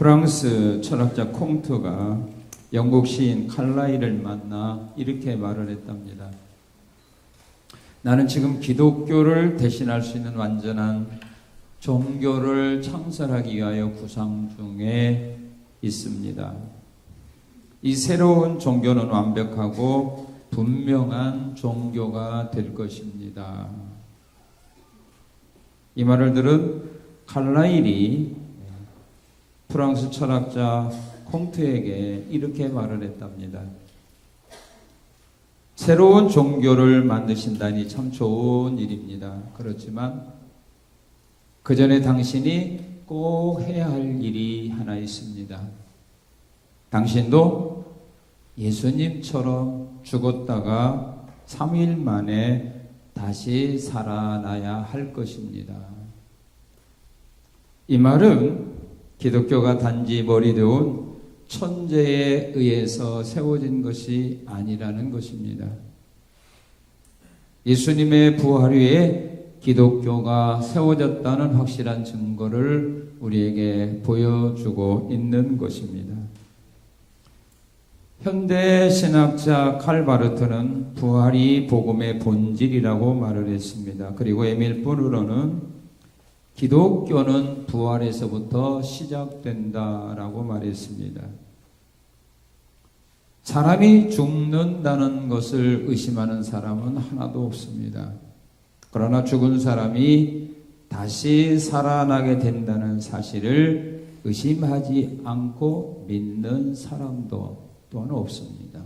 프랑스 철학자 콩트가 영국 시인 칼라일을 만나 이렇게 말을 했답니다. 나는 지금 기독교를 대신할 수 있는 완전한 종교를 창설하기 위하여 구상 중에 있습니다. 이 새로운 종교는 완벽하고 분명한 종교가 될 것입니다. 이 말을 들은 칼라일이 프랑스 철학자 콩트에게 이렇게 말을 했답니다. 새로운 종교를 만드신다니 참 좋은 일입니다. 그렇지만 그 전에 당신이 꼭 해야 할 일이 하나 있습니다. 당신도 예수님처럼 죽었다가 3일 만에 다시 살아나야 할 것입니다. 이 말은 기독교가 단지 머리대운 천재에 의해서 세워진 것이 아니라는 것입니다. 예수님의 부활 후에 기독교가 세워졌다는 확실한 증거를 우리에게 보여주고 있는 것입니다. 현대 신학자 칼 바르트는 부활이 복음의 본질이라고 말을 했습니다. 그리고 에밀 뿌르로는 기독교는 부활에서부터 시작된다라고 말했습니다. 사람이 죽는다는 것을 의심하는 사람은 하나도 없습니다. 그러나 죽은 사람이 다시 살아나게 된다는 사실을 의심하지 않고 믿는 사람도 또한 없습니다.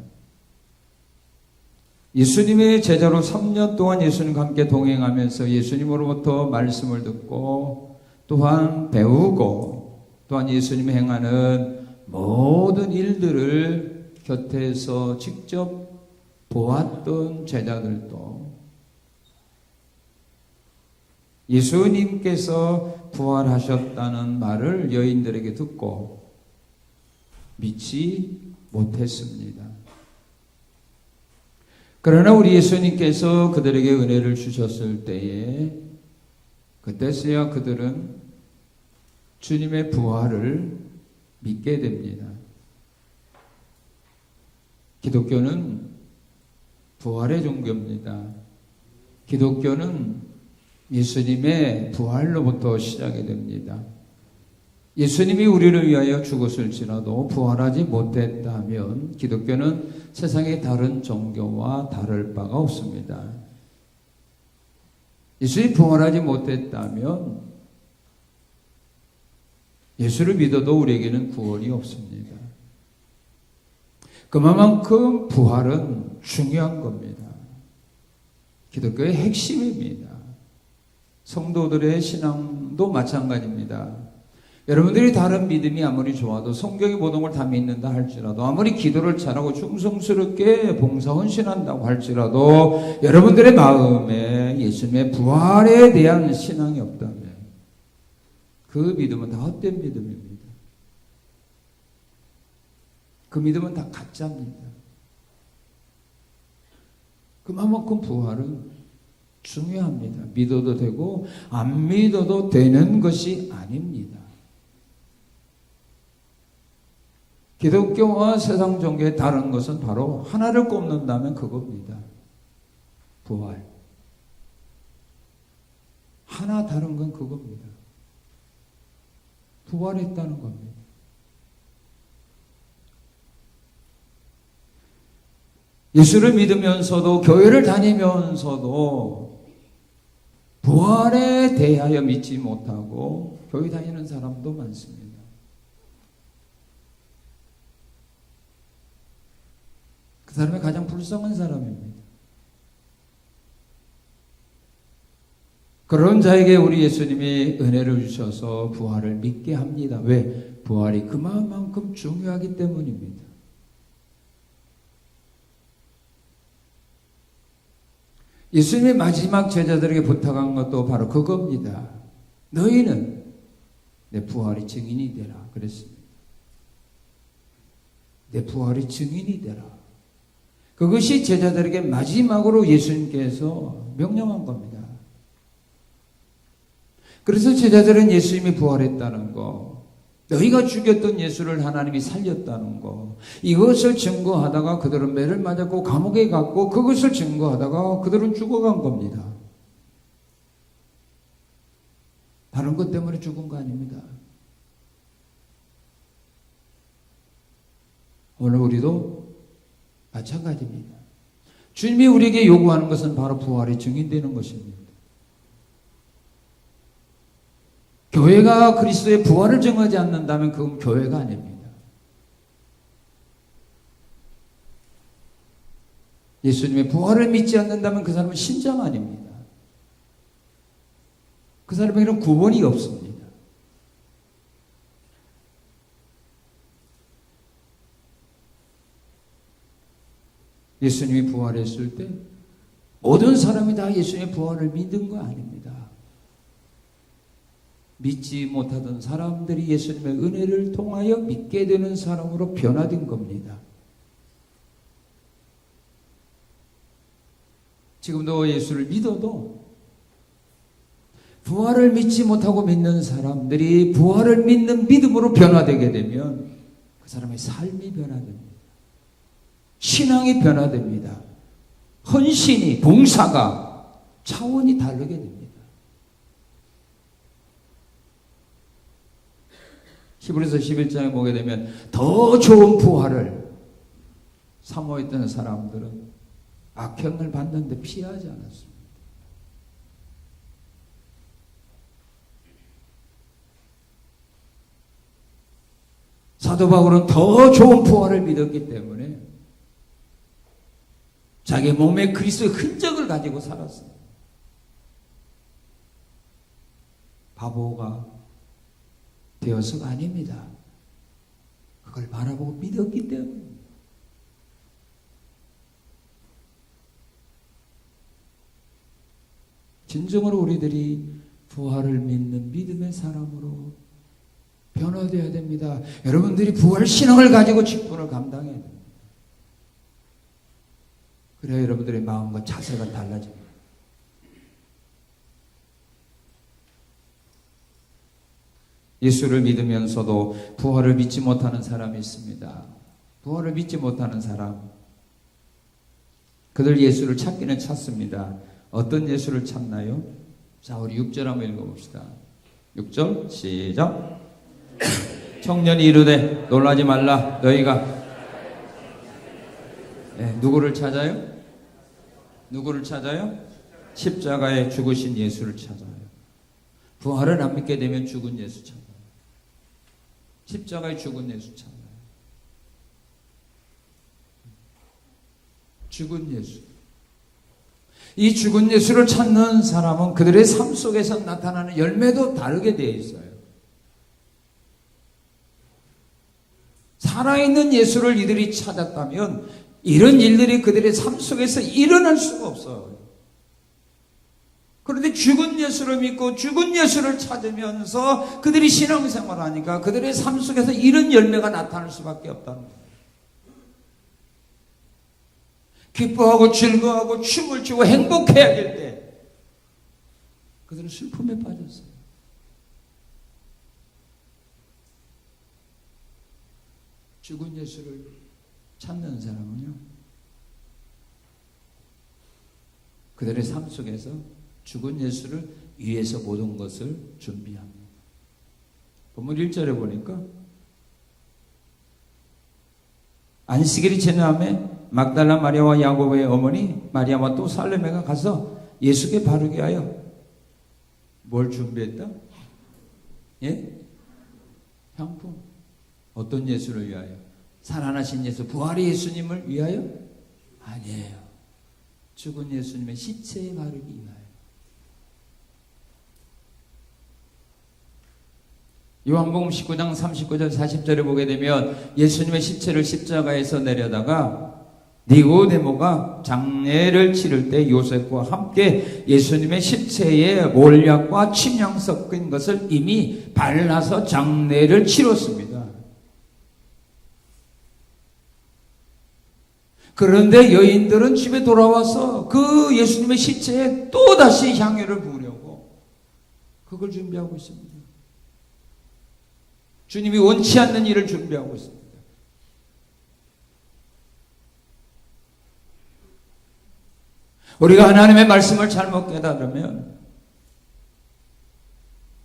예수님의 제자로 3년 동안 예수님과 함께 동행하면서 예수님으로부터 말씀을 듣고 또한 배우고 또한 예수님이 행하는 모든 일들을 곁에서 직접 보았던 제자들도 예수님께서 부활하셨다는 말을 여인들에게 듣고 믿지 못했습니다. 그러나 우리 예수님께서 그들에게 은혜를 주셨을 때에 그때서야 그들은 주님의 부활을 믿게 됩니다. 기독교는 부활의 종교입니다. 기독교는 예수님의 부활로부터 시작이 됩니다. 예수님이 우리를 위하여 죽었을지라도 부활하지 못했다면 기독교는 세상의 다른 종교와 다를 바가 없습니다. 예수님이 부활하지 못했다면 예수를 믿어도 우리에게는 구원이 없습니다. 그만큼 부활은 중요한 겁니다. 기독교의 핵심입니다. 성도들의 신앙도 마찬가지입니다. 여러분들이 다른 믿음이 아무리 좋아도 성경의 모든 걸 다 믿는다 할지라도 아무리 기도를 잘하고 충성스럽게 봉사 헌신한다고 할지라도 여러분들의 마음에 예수님의 부활에 대한 신앙이 없다면 그 믿음은 다 헛된 믿음입니다. 그 믿음은 다 가짜입니다. 그만큼 부활은 중요합니다. 믿어도 되고 안 믿어도 되는 것이 아닙니다. 기독교와 세상 종교의 다른 것은 바로 하나를 꼽는다면 그겁니다. 부활. 하나 다른 건 그겁니다. 부활했다는 겁니다. 예수를 믿으면서도 교회를 다니면서도 부활에 대하여 믿지 못하고 교회 다니는 사람도 많습니다. 그 사람이 가장 불쌍한 사람입니다. 그런 자에게 우리 예수님이 은혜를 주셔서 부활을 믿게 합니다. 왜? 부활이 그만큼 중요하기 때문입니다. 예수님이 마지막 제자들에게 부탁한 것도 바로 그겁니다. 너희는 내 부활의 증인이 되라 그랬습니다. 내 부활의 증인이 되라. 그것이 제자들에게 마지막으로 예수님께서 명령한 겁니다. 그래서 제자들은 예수님이 부활했다는 거, 너희가 죽였던 예수를 하나님이 살렸다는 거, 이것을 증거하다가 그들은 매를 맞았고 감옥에 갔고, 그것을 증거하다가 그들은 죽어간 겁니다. 다른 것 때문에 죽은 거 아닙니다. 오늘 우리도 마찬가지입니다. 주님이 우리에게 요구하는 것은 바로 부활이 증인되는 것입니다. 교회가 그리스도의 부활을 증하지 않는다면 그건 교회가 아닙니다. 예수님의 부활을 믿지 않는다면 그 사람은 신자가 아닙니다. 그 사람에게는 구원이 없습니다. 예수님이 부활했을 때 모든 사람이 다 예수님의 부활을 믿은 거 아닙니다. 믿지 못하던 사람들이 예수님의 은혜를 통하여 믿게 되는 사람으로 변화된 겁니다. 지금도 예수를 믿어도 부활을 믿지 못하고 믿는 사람들이 부활을 믿는 믿음으로 변화되게 되면 그 사람의 삶이 변화됩니다. 신앙이 변화됩니다. 헌신이, 봉사가 차원이 다르게 됩니다. 히브리서 11장에 보게 되면 더 좋은 부활을 사모했던 사람들은 악행을 받는데 피하지 않았습니다. 사도 바울은 더 좋은 부활을 믿었기 때문에 자기 몸에 그리스도의 흔적을 가지고 살았습니다. 바보가 되어서가 아닙니다. 그걸 바라보고 믿었기 때문입니다. 진정으로 우리들이 부활을 믿는 믿음의 사람으로 변화되어야 됩니다. 여러분들이 부활 신앙을 가지고 직분을 감당해야 됩니다. 그래야 여러분들의 마음과 자세가 달라집니다. 예수를 믿으면서도 부활을 믿지 못하는 사람이 있습니다. 부활을 믿지 못하는 사람. 그들 예수를 찾기는 찾습니다. 어떤 예수를 찾나요? 자, 우리 6절 한번 읽어봅시다. 6절 시작. 청년이 이르되 놀라지 말라. 너희가 누구를 찾아요? 누구를 찾아요? 십자가에 죽으신 예수를 찾아요. 부활을 안 믿게 되면 죽은 예수 찾아요. 십자가에 죽은 예수 찾아요. 죽은 예수. 이 죽은 예수를 찾는 사람은 그들의 삶 속에서 나타나는 열매도 다르게 되어 있어요. 살아있는 예수를 이들이 찾았다면 이런 일들이 그들의 삶 속에서 일어날 수가 없어요. 그런데 죽은 예수를 믿고 죽은 예수를 찾으면서 그들이 신앙생활을 하니까 그들의 삶 속에서 이런 열매가 나타날 수밖에 없다는 거예요. 기뻐하고 즐거워하고 춤을 추고 행복해야 될 때 그들은 슬픔에 빠졌어요. 죽은 예수를 찾는 사람은요, 그들의 삶 속에서 죽은 예수를 위해서 모든 것을 준비합니다. 본문 1절에 보니까 안식일이 지남에 막달라 마리아와 야고보의 어머니 마리아와 또 살로메가 가서 예수께 바르게 하여 뭘 준비했다? 예? 향품. 어떤 예수를 위하여? 살아나신 예수, 부활의 예수님을 위하여? 아니에요. 죽은 예수님의 시체에 바르기 위하여. 요한복음 19장 39절 40절에 보게 되면 예수님의 시체를 십자가에서 내려다가 니고데모가 장례를 치를 때 요셉과 함께 예수님의 시체에 몰약과 침향 섞인 것을 이미 발라서 장례를 치렀습니다. 그런데 여인들은 집에 돌아와서 그 예수님의 시체에 또다시 향유를 부으려고 그걸 준비하고 있습니다. 주님이 원치 않는 일을 준비하고 있습니다. 우리가 하나님의 말씀을 잘못 깨달으면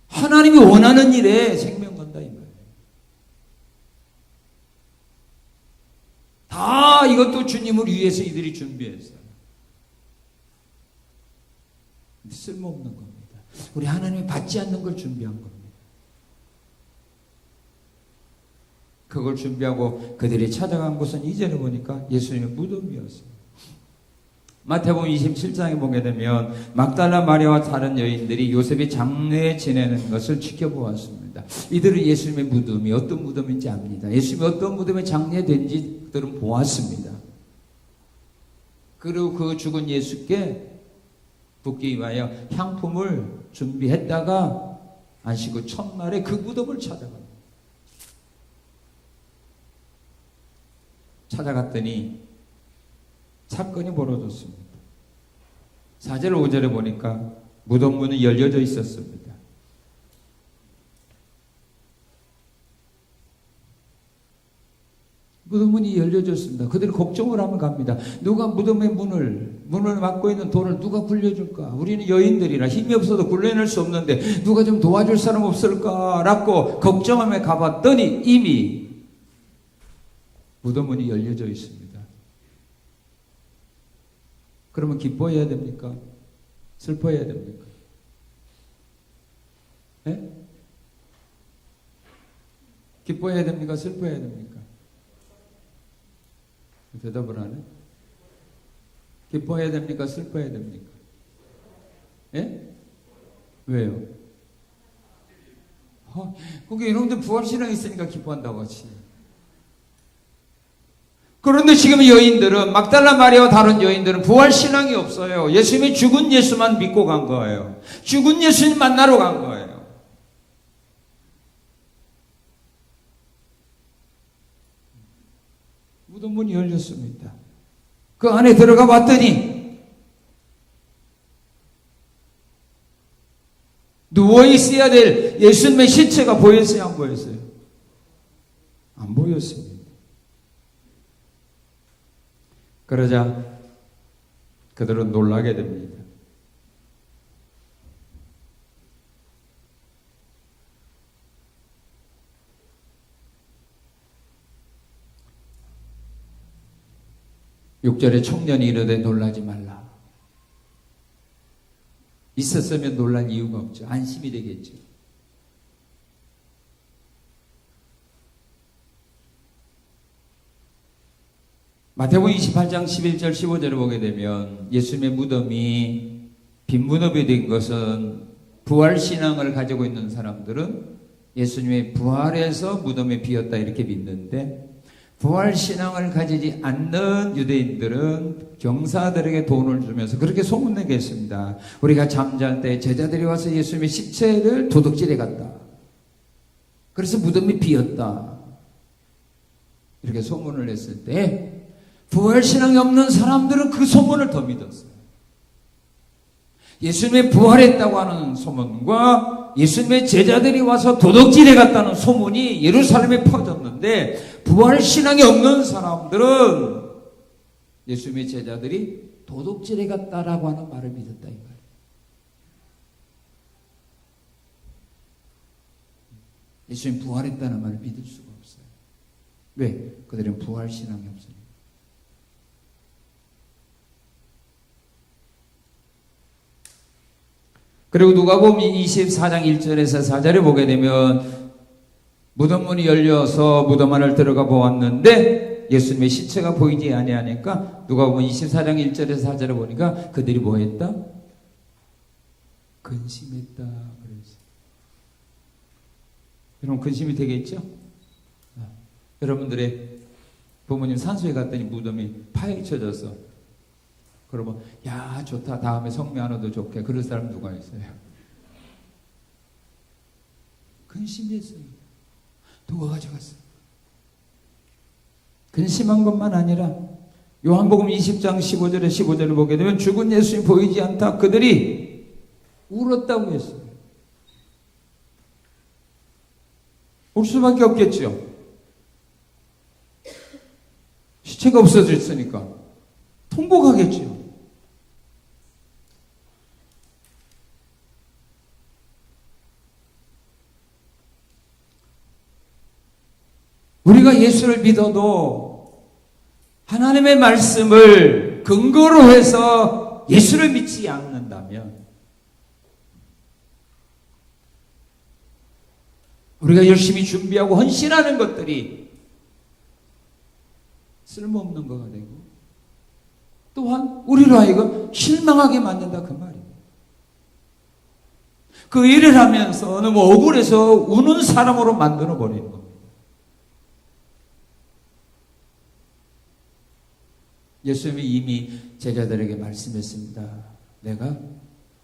하나님이 원하는 일에 생명 건다 이 말이에요. 다 이것도 주님을 위해서 이들이 준비했어요. 쓸모없는 겁니다. 우리 하나님이 받지 않는 걸 준비한 겁니다. 그걸 준비하고 그들이 찾아간 곳은 이제는 보니까 예수님의 무덤이었어요. 마태복음 27장에 보게 되면 막달라 마리아와 다른 여인들이 요셉이 장례에 지내는 것을 지켜보았습니다. 이들은 예수님의 무덤이 어떤 무덤인지 압니다. 예수님이 어떤 무덤에 장례된지 그들은 보았습니다. 그리고 그 죽은 예수께 붓기 위하여 향품을 준비했다가 안식구 첫날에 그 무덤을 찾아갑니다. 찾아갔더니 사건이 벌어졌습니다. 4절 5절에 보니까 무덤 문이 열려져 있었습니다. 무덤 문이 열려졌습니다. 그들이 걱정을 하면 갑니다. 누가 무덤의 문을 막고 있는 돌을 누가 굴려줄까? 우리는 여인들이라 힘이 없어도 굴려낼 수 없는데 누가 좀 도와줄 사람 없을까라고 걱정하며 가봤더니 이미 무덤 문이 열려져 있습니다. 그러면 기뻐해야 됩니까? 슬퍼해야 됩니까? 네? 기뻐해야 됩니까? 슬퍼해야 됩니까? 대답을 안 해? 기뻐해야 됩니까? 슬퍼해야 됩니까? 예? 왜요? 거기 여러분들 부활신앙이 있으니까 기뻐한다고 하지. 그런데 지금 여인들은 막달라 마리아와 다른 여인들은 부활신앙이 없어요. 예수님이 죽은 예수만 믿고 간 거예요. 죽은 예수님 만나러 간 거예요. 무덤 문이 열렸습니다. 그 안에 들어가 봤더니 누워 있어야 될 예수님의 시체가 보였어요? 안 보였어요? 안 보였습니다. 그러자 그들은 놀라게 됩니다. (6절에) 청년이 이르되 놀라지 말라. 있었으면 놀랄 이유가 없죠. 안심이 되겠죠. 마태복음 28장 11절 15절을 보게 되면 예수님의 무덤이 빈 무덤이 된 것은 부활신앙을 가지고 있는 사람들은 예수님의 부활에서 무덤이 비었다 이렇게 믿는데, 부활신앙을 가지지 않는 유대인들은 경사들에게 돈을 주면서 그렇게 소문내게 했습니다. 우리가 잠잘 때 제자들이 와서 예수님의 시체를 도둑질해 갔다. 그래서 무덤이 비었다. 이렇게 소문을 냈을 때 부활신앙이 없는 사람들은 그 소문을 더 믿었어요. 예수님의 부활했다고 하는 소문과 예수님의 제자들이 와서 도둑질해 갔다는 소문이 예루살렘에 퍼졌는데, 부활신앙이 없는 사람들은 예수님의 제자들이 도둑질해 갔다라고 하는 말을 믿었다 이 말이에요. 예수님 부활했다는 말을 믿을 수가 없어요. 왜? 그들은 부활신앙이 없으니까. 그리고 누가복음 24장 1절에서 4절에 보게 되면 무덤 문이 열려서 무덤 안을 들어가 보았는데 예수님의 시체가 보이지 아니하니까 누가복음 24장 1절에서 4절에 보니까 그들이 뭐 했다? 근심했다 그랬어요. 여러분 근심이 되겠죠? 여러분들의 부모님 산소에 갔더니 무덤이 파헤쳐져서 그러면 야 좋다 다음에 성묘 안 와도 좋게 그럴 사람 누가 있어요? 근심했어요. 누가 가져갔어요? 근심한 것만 아니라 요한복음 20장 15절에 15절을 보게 되면 죽은 예수님 보이지 않다. 그들이 울었다고 했어요. 올 수밖에 없겠죠. 시체가 없어졌으니까 통곡하겠죠. 우리가 예수를 믿어도 하나님의 말씀을 근거로 해서 예수를 믿지 않는다면 우리가 열심히 준비하고 헌신하는 것들이 쓸모없는 거가 되고 또한 우리로 하여금 실망하게 만든다 그 말이에요. 그 일을 하면서 너무 억울해서 우는 사람으로 만들어 버리는 겁니다. 예수님이 이미 제자들에게 말씀했습니다. 내가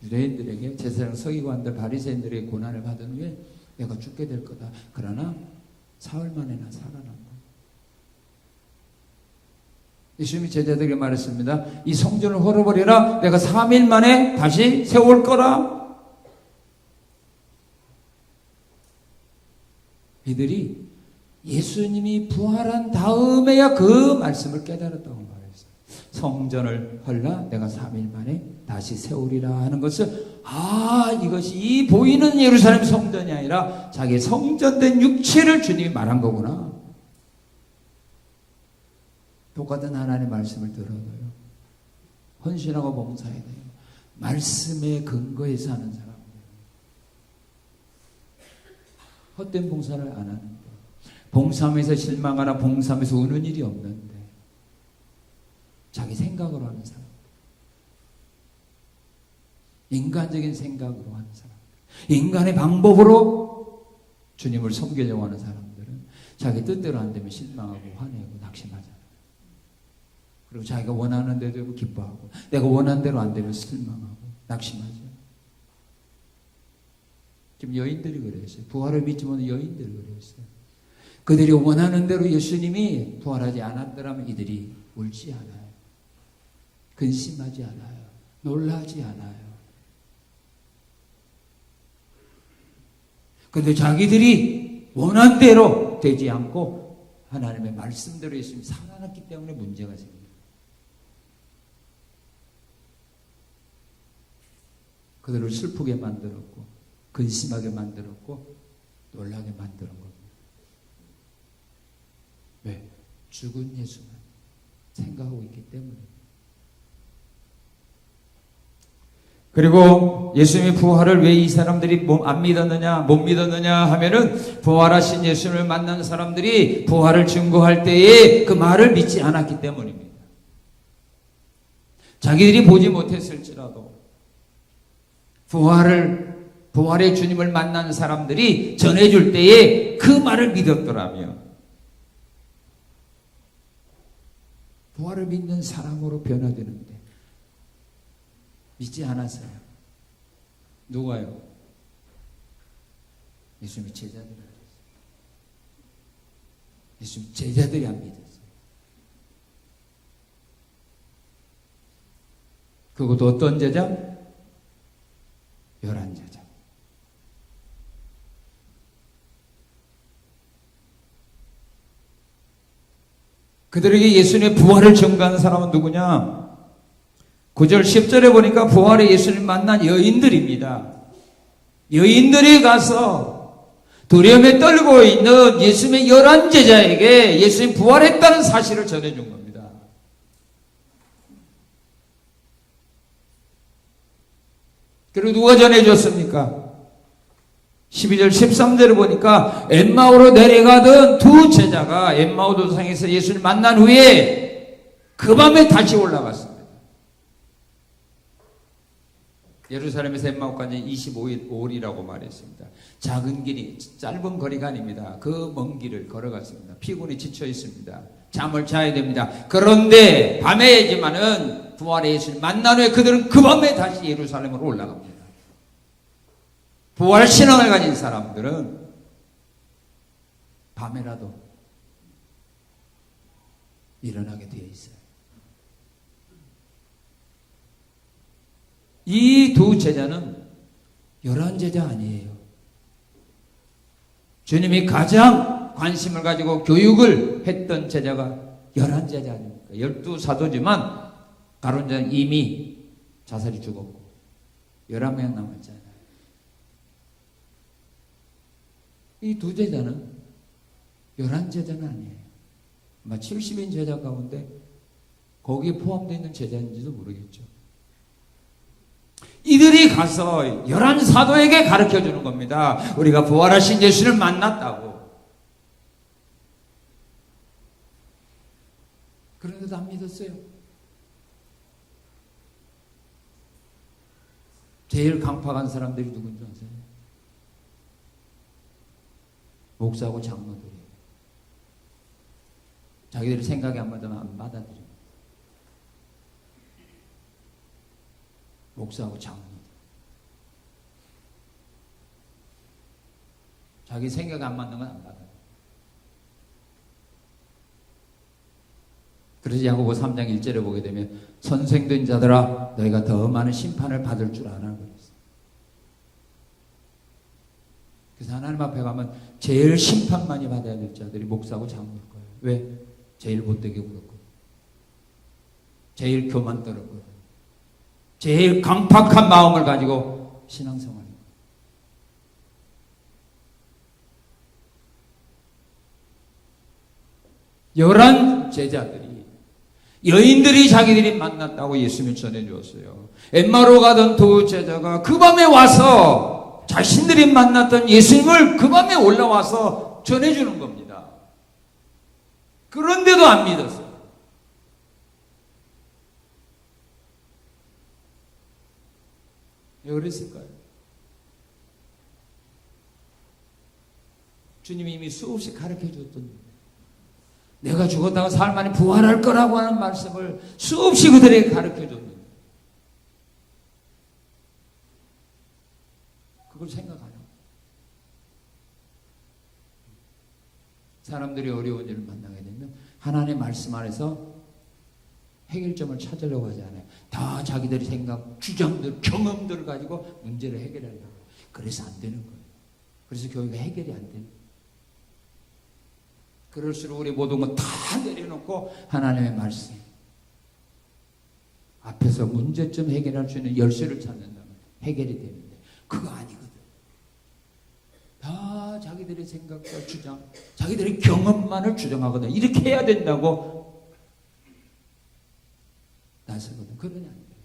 유대인들에게 제사장 서기관들 바리새인들에게 고난을 받은 후에 내가 죽게 될 거다. 그러나 사흘 만에나 살아난다. 예수님이 제자들에게 말했습니다. 이 성전을 헐어버리라. 내가 3일 만에 다시 세울 거라. 이들이 예수님이 부활한 다음에야 그 말씀을 깨달았다고 말했어요. 성전을 헐라 내가 3일 만에 다시 세우리라 하는 것을 이것이 이 보이는 예루살렘 성전이 아니라 자기 성전된 육체를 주님이 말한 거구나. 똑같은 하나님의 말씀을 들어도요. 헌신하고 봉사해야 돼요. 말씀의 근거에서 하는 사람들. 헛된 봉사를 안 하는데 봉사하면서 실망하나 봉사하면서 우는 일이 없는데 자기 생각으로 하는 사람, 인간적인 생각으로 하는 사람, 인간의 방법으로 주님을 섬기려고 하는 사람들은 자기 뜻대로 안 되면 실망하고 화내고 낙심하잖아요. 그리고 자기가 원하는 대로 기뻐하고 내가 원하는 대로 안 되면 실망하고 낙심하죠. 지금 여인들이 그랬어요. 부활을 믿지 못하는 여인들이 그랬어요. 그들이 원하는 대로 예수님이 부활하지 않았더라면 이들이 울지 않아요. 근심하지 않아요. 놀라지 않아요. 그런데 자기들이 원한 대로 되지 않고 하나님의 말씀대로 예수님이 살아났기 때문에 문제가 생깁니다. 그들을 슬프게 만들었고 근심하게 만들었고 놀라게 만드는 겁니다. 왜? 죽은 예수만 생각하고 있기 때문입니다. 그리고 예수님의 부활을 왜 이 사람들이 안 믿었느냐, 못 믿었느냐 하면은 부활하신 예수님을 만난 사람들이 부활을 증거할 때에 그 말을 믿지 않았기 때문입니다. 자기들이 보지 못했을지라도 부활의 주님을 만난 사람들이 전해줄 때에 그 말을 믿었더라면 부활을 믿는 사람으로 변화되는데 믿지 않았어요. 누가요? 예수님의 제자들이. 예수님 제자들이 안 믿었어요. 그것도 어떤 제자? 11제자. 그들에게 예수님의 부활을 증거하는 사람은 누구냐? 9절 10절에 보니까 부활의 예수님 만난 여인들입니다. 여인들이 가서 두려움에 떨고 있는 예수님의 11제자에게 예수님 부활했다는 사실을 전해준 겁니다. 그리고 누가 전해줬습니까? 12절 13절을 보니까 엠마오로 내려가던 두 제자가 엠마오 도상에서 예수님 만난 후에 그 밤에 다시 올라갔습니다. 예루살렘에서 엠마오까지 25일이라고 말했습니다. 작은 길이, 짧은 거리가 아닙니다. 그 먼 길을 걸어갔습니다. 피곤이 지쳐 있습니다. 잠을 자야 됩니다. 그런데 밤에지만은 부활의 예수님 만난 후에 그들은 그 밤에 다시 예루살렘으로 올라갑니다. 부활 신앙을 가진 사람들은 밤에라도 일어나게 되어 있어요. 이 두 제자는 11제자 아니에요. 주님이 가장 관심을 가지고 교육을 했던 제자가 11제자 아닙니까? 12사도지만 가론자는 이미 자살이 죽었고 11명 남았잖아요. 이 두 제자는 11제자는 아니에요. 아마 70인 제자 가운데 거기에 포함되어 있는 제자인지도 모르겠죠. 이들이 가서 11사도에게 가르쳐 주는 겁니다. 우리가 부활하신 예수를 만났다고. 그런데도 안 믿었어요. 제일 강팍한 사람들이 누군지 아세요? 목사하고 장로들이에요. 자기들이 생각이 안 맞으면 안 받아들여요. 목사하고 장로들. 자기 생각이 안 맞는 건 안 받아요. 그래서 야고보 3장 1절에 보게 되면 선생된 자들아 너희가 더 많은 심판을 받을 줄 아나 그랬어요. 그래서 하나님 앞에 가면 제일 심판 많이 받아야 될 자들이 목사하고 장로일 거예요. 왜? 제일 못되게 굴었거든. 제일 교만 떨었거든. 제일 강팍한 마음을 가지고 신앙생활을 해요. 열한 제자들이 여인들이 자기들이 만났다고 예수님을 전해주었어요. 엠마로 가던 두 제자가 그 밤에 와서 자신들이 만났던 예수님을 그 밤에 올라와서 전해주는 겁니다. 그런데도 안 믿었어요. 왜 그랬을까요? 주님이 이미 수없이 가르쳐 줬던 내가 죽었다가 사흘 만에 부활할 거라고 하는 말씀을 수없이 그들에게 가르쳐 줬는데 그걸 생각하냐? 사람들이 어려운 일을 만나게 되면 하나님의 말씀 안에서 해결점을 찾으려고 하지 않아요. 다 자기들의 생각, 주장들, 경험들을 가지고 문제를 해결하려고 해요. 그래서 안 되는 거예요. 그래서 교회가 해결이 안 되는 거예요. 그럴수록 우리 모든 건 다 내려놓고 하나님의 말씀 앞에서 문제점 해결할 수 있는 열쇠를 찾는다면 해결이 되는데 그거 아니거든. 다 자기들의 생각과 주장, 자기들의 경험만을 주장하거든. 이렇게 해야 된다고 나서거든. 그러냐 안 돼.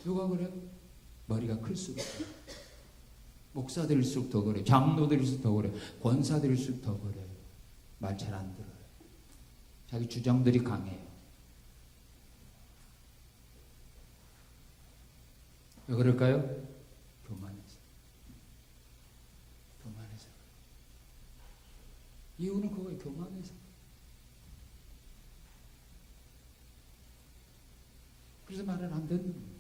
누가 그래요? 머리가 클수록 목사들일수록 더 그래요. 장로들일수록 더 그래요. 권사들일수록 더 그래요. 말 잘 안 들어요. 자기 주장들이 강해요. 왜 그럴까요? 교만해서. 교만해서. 이유는 그거예요. 교만해서. 그래서 말을 안 듣는 거예요.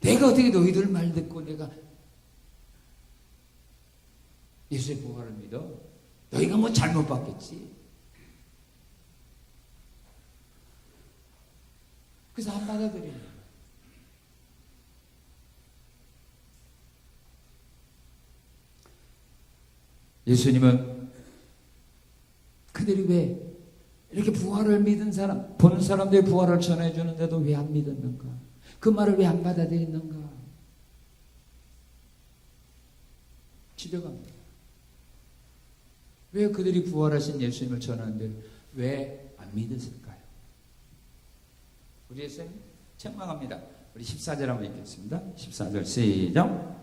내가 어떻게 너희들 말 듣고 내가 예수의 부활을 믿어? 너희가 뭐 잘못 봤겠지. 그래서 안 받아들이는 거예요. 예수님은 그들이 왜 이렇게 부활을 믿은 사람, 본 사람들의 부활을 전해주는데도 왜 안 믿었는가? 그 말을 왜 안 받아들였는가? 지적합니다. 왜 그들이 부활하신 예수님을 전하는데 왜 안 믿었을까요? 우리 예수님 책망합니다. 우리 14절 한번 읽겠습니다. 14절 시작.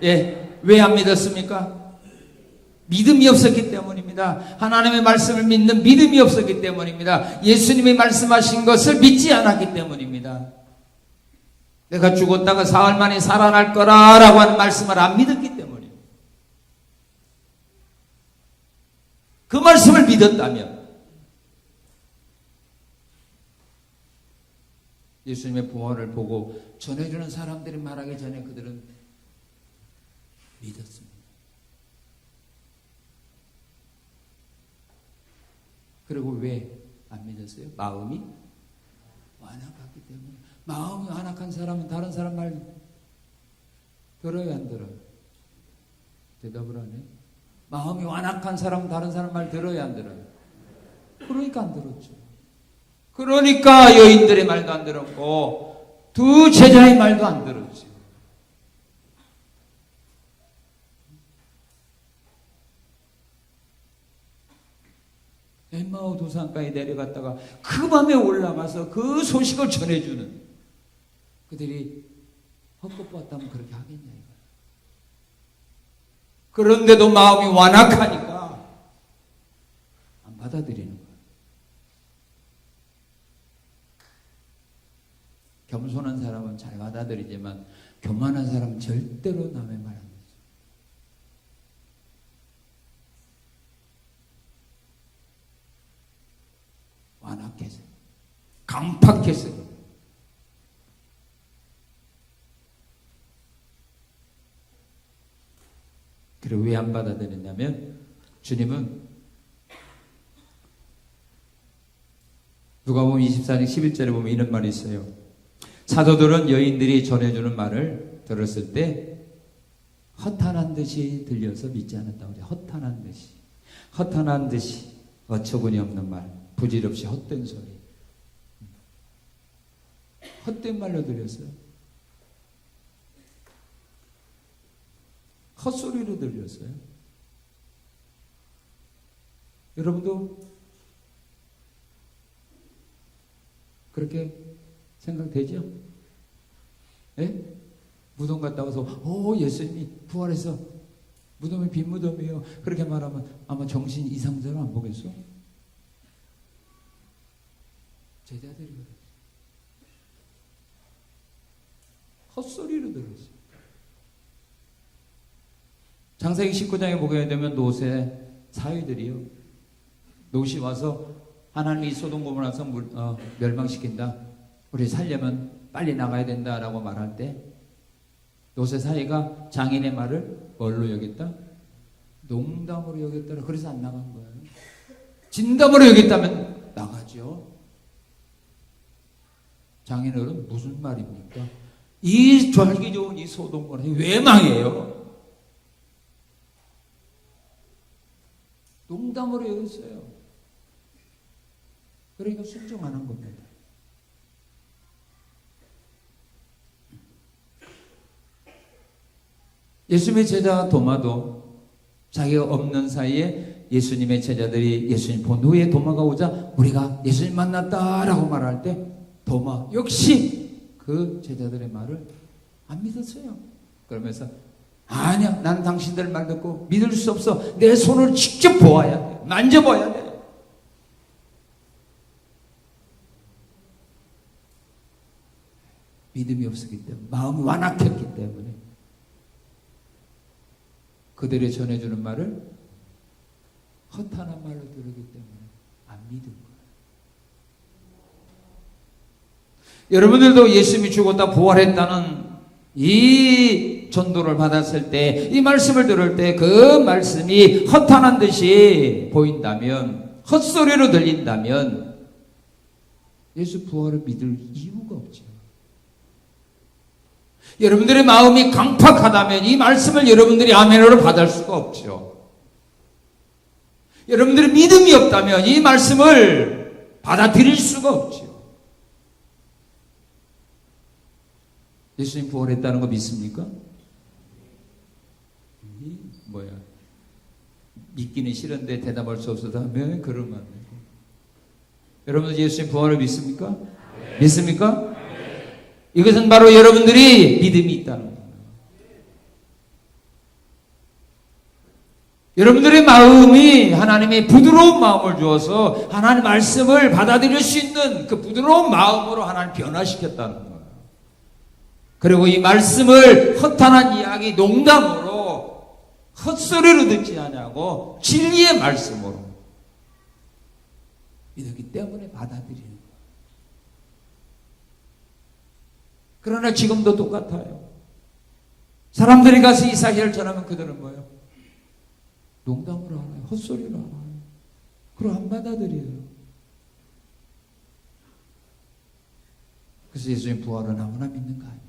예, 왜 안 믿었습니까? 믿음이 없었기 때문입니다. 하나님의 말씀을 믿는 믿음이 없었기 때문입니다. 예수님이 말씀하신 것을 믿지 않았기 때문입니다. 내가 죽었다가 사흘 만에 살아날 거라라고 하는 말씀을 안 믿었기 때문입니다. 그 말씀을 믿었다면 예수님의 부활을 보고 전해주는 사람들이 말하기 전에 그들은 믿었습니다. 그리고 왜 안 믿었어요? 마음이 완악하기 때문에. 마음이 완악한 사람은 다른 사람 말 들어요, 안 들어요? 대답을 안 해. 마음이 완악한 사람은 다른 사람 말 들어요, 안 들어요? 그러니까 안 들었죠. 그러니까 여인들의 말도 안 들었고 두 제자의 말도 안 들었죠. 엠마오 도산까지 내려갔다가 그 밤에 올라가서 그 소식을 전해주는 그들이 헛것보았다면 그렇게 하겠냐 이거야. 그런데도 마음이 완악하니까 안 받아들이는 거야. 겸손한 사람은 잘 받아들이지만 교만한 사람은 절대로 남의 말 안 듣죠. 완악해서 강팍해서. 그리고 왜 안 받아들였냐면 주님은 누가복음 24장 11절에 보면 이런 말이 있어요. 사도들은 여인들이 전해주는 말을 들었을 때 허탄한 듯이 들려서 믿지 않았다고 그래요. 허탄한 듯이 어처구니 없는 말, 부질없이 헛된 소리, 헛된 말로 들렸어요. 헛소리로 들렸어요. 여러분도 그렇게 생각되죠? 예? 무덤 갔다 와서 예수님이 부활해서 무덤이 빈 무덤이에요. 그렇게 말하면 아마 정신 이상자로 안 보겠어? 제자들이 그랬어요. 헛소리로 들었어요. 창세기 19장에 보게 되면 롯의 사위들이요. 롯이 와서 하나님이 소돔 고모라서 멸망시킨다. 우리 살려면 빨리 나가야 된다라고 말할 때 롯의 사위가 장인의 말을 뭘로 여겼다? 농담으로 여겼다. 그래서 안 나간 거예요. 진담으로 여겼다면 나가죠. 장인어른 무슨 말입니까? 이 살기 좋은 이 소돔 고모라 왜 망해요? 농담으로 여겼어요. 그러니까 순종하는 겁니다. 예수님의 제자 도마도 자기가 없는 사이에 예수님의 제자들이 예수님 본 후에 도마가 오자 우리가 예수님 만났다라고 말할 때 도마 역시 그 제자들의 말을 안 믿었어요. 그러면서 아니야, 나는 당신들 말 듣고 믿을 수 없어. 내 손을 직접 보아야 돼. 만져봐야 돼. 믿음이 없었기 때문에, 마음이 완악했기 때문에 그들이 전해주는 말을 허탄한 말로 들었기 때문에 안 믿은 거예요. 여러분들도 예수님이 죽었다 부활했다는 이 전도를 받았을 때, 이 말씀을 들을 때 그 말씀이 허탄한 듯이 보인다면, 헛소리로 들린다면 예수 부활을 믿을 이유가 없죠. 여러분들의 마음이 강팍하다면 이 말씀을 여러분들이 아멘으로 받을 수가 없죠. 여러분들의 믿음이 없다면 이 말씀을 받아들일 수가 없죠. 예수님 부활했다는 거 믿습니까? 뭐야? 믿기는 싫은데 대답할 수 없어서 하면 그러면 안 되고. 여러분들 예수님 부활을 믿습니까? 네. 믿습니까? 네. 이것은 바로 여러분들이 믿음이 있다는 거예요. 여러분들의 마음이 하나님의 부드러운 마음을 주어서 하나님 말씀을 받아들일 수 있는 그 부드러운 마음으로 하나님 변화시켰다는 거예요. 그리고 이 말씀을 허탄한 이야기, 농담으로 헛소리로 듣지 않냐고 진리의 말씀으로 믿었기 때문에 받아들이는 거예요. 그러나 지금도 똑같아요. 사람들이 가서 이 사실을 전하면 그들은 뭐예요? 농담으로 하나요? 헛소리로 하나요? 그럼 안 받아들여요. 그래서 예수님 부활은 아무나 믿는 거 아니에요.